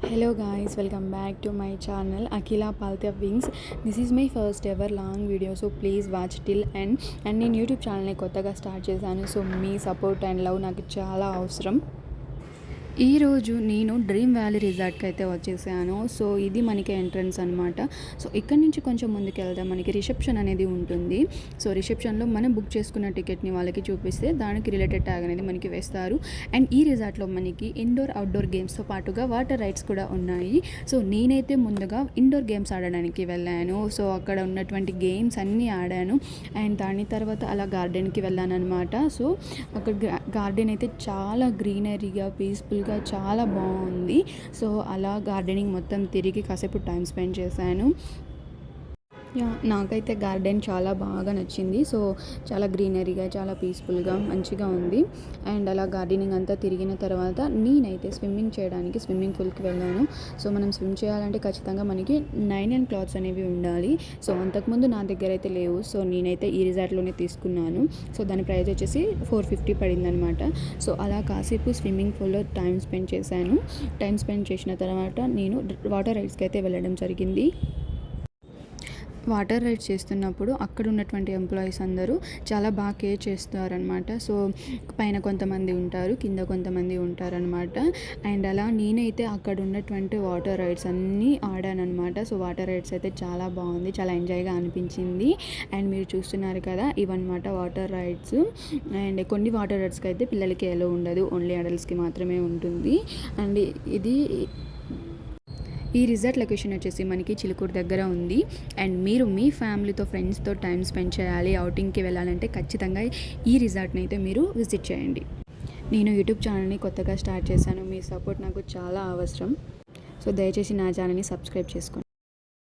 Hello guys, welcome back to my channel Akila Paltya Wings. This is my first ever long video, so please watch till end. And నేను YouTube ఛానల్ని కొత్తగా start చేశాను, so me support and love నాకు చాలా అవసరం. ఈరోజు నేను dream valley రిసార్ట్కి అయితే వచ్చేసాను. సో ఇది మనకి ఎంట్రన్స్ అనమాట. సో ఇక్కడ నుంచి కొంచెం ముందుకు వెళ్తే మనకి రిసెప్షన్ అనేది ఉంటుంది. సో రిసెప్షన్లో మనం బుక్ చేసుకున్న టికెట్ని వాళ్ళకి చూపిస్తే దానికి రిలేటెడ్ ట్యాగ్ అనేది మనకి వేస్తారు. అండ్ ఈ రిసార్ట్లో మనకి ఇండోర్ అవుట్డోర్ గేమ్స్తో పాటుగా వాటర్ రైడ్స్ కూడా ఉన్నాయి. సో నేనైతే ముందుగా ఇండోర్ గేమ్స్ ఆడడానికి వెళ్ళాను. సో అక్కడ ఉన్నటువంటి గేమ్స్ అన్నీ ఆడాను. అండ్ దాని తర్వాత అలా గార్డెన్కి వెళ్ళాను అనమాట. సో అక్కడ గార్డెన్ అయితే చాలా గ్రీనరీగా పీస్ఫుల్గా చాలా బాగుంది. సో అలా గార్డెనింగ్ మొత్తం తిరిగి కాసేపు టైం స్పెండ్ చేశాను. నాకైతే గార్డెన్ చాలా బాగా నచ్చింది. సో చాలా గ్రీనరీగా చాలా పీస్ఫుల్గా మంచిగా ఉంది. అండ్ అలా గార్డెనింగ్ అంతా తిరిగిన తర్వాత నేనైతే స్విమ్మింగ్ చేయడానికి స్విమ్మింగ్ పూల్కి వెళ్ళాను. సో మనం స్విమ్ చేయాలంటే ఖచ్చితంగా మనకి 9 క్లాత్స్ అనేవి ఉండాలి. సో అంతకుముందు నా దగ్గర అయితే లేవు. సో నేనైతే ఈ రిసార్ట్లోనే తీసుకున్నాను. సో దాని ప్రైస్ వచ్చేసి 450 పడిందనమాట. సో అలా కాసేపు స్విమ్మింగ్ పూల్లో టైం స్పెండ్ చేశాను. టైం స్పెండ్ చేసిన తర్వాత నేను వాటర్ రైడ్స్కి అయితే వెళ్ళడం జరిగింది. వాటర్ రైడ్స్ చేస్తున్నప్పుడు అక్కడ ఉన్నటువంటి ఎంప్లాయీస్ అందరూ చాలా బాగా కేర్ చేస్తారనమాట. సో పైన కొంతమంది ఉంటారు, కింద కొంతమంది ఉంటారనమాట. అండ్ అలా నేనైతే అక్కడ ఉన్నటువంటి వాటర్ రైడ్స్ అన్నీ ఆడానమాట. సో వాటర్ రైడ్స్ అయితే చాలా బాగుంది, చాలా ఎంజాయ్గా అనిపించింది. అండ్ మీరు చూస్తున్నారు కదా, ఇవన్నమాట వాటర్ రైడ్స్. అండ్ కొన్ని వాటర్ రైడ్స్కి అయితే పిల్లలకి ఎలా ఉండదు, ఓన్లీ అడల్ట్స్కి మాత్రమే ఉంటుంది. అండ్ ఈ రిసార్ట్ లొకేషన్ వచ్చేసి మనకి చిలుకూరు దగ్గర ఉంది. అండ్ మీరు మీ ఫ్యామిలీతో ఫ్రెండ్స్తో టైం స్పెండ్ చేయాలి, అవుటింగ్కి వెళ్ళాలంటే ఖచ్చితంగా ఈ రిసార్ట్ని అయితే మీరు విజిట్ చేయండి. నేను యూట్యూబ్ ఛానల్ని కొత్తగా స్టార్ట్ చేశాను, మీ సపోర్ట్ నాకు చాలా అవసరం. సో దయచేసి నా ఛానల్ని సబ్స్క్రైబ్ చేసుకోండి.